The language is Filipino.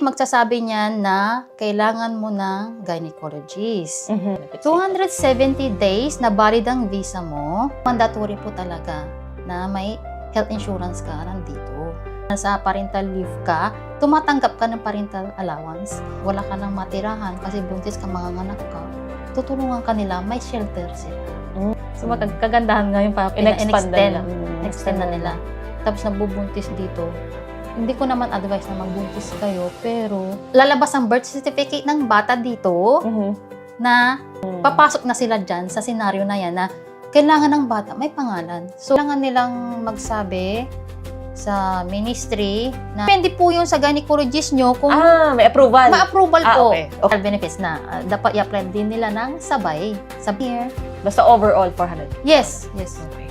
magsasabi niyan na kailangan mo ng gynecologist. 270 days na valid ang visa mo, mandatory po talaga na may health insurance ka nandito. Sa parental leave ka, tumatanggap ka ng parental allowance. Wala ka nang matirahan kasi buntis ka, manganganak ka. Tutulungan ka nila, may shelter sila. So, kagandahan nga yung Extend na nila. Tapos nabubuntis dito. Hindi ko naman advice na magbuntis kayo, pero lalabas ang birth certificate ng bata dito na papasok na sila dyan sa senaryo na yan na kailangan ng bata may pangalan. So, kailangan nilang magsabi sa ministry na depende po yun sa gynecologist nyo kung may approval. ma-approval po. Okay. Benefits na dapat i-apply din nila ng sabay. Sabi here. Basta overall 400. Yes. Okay.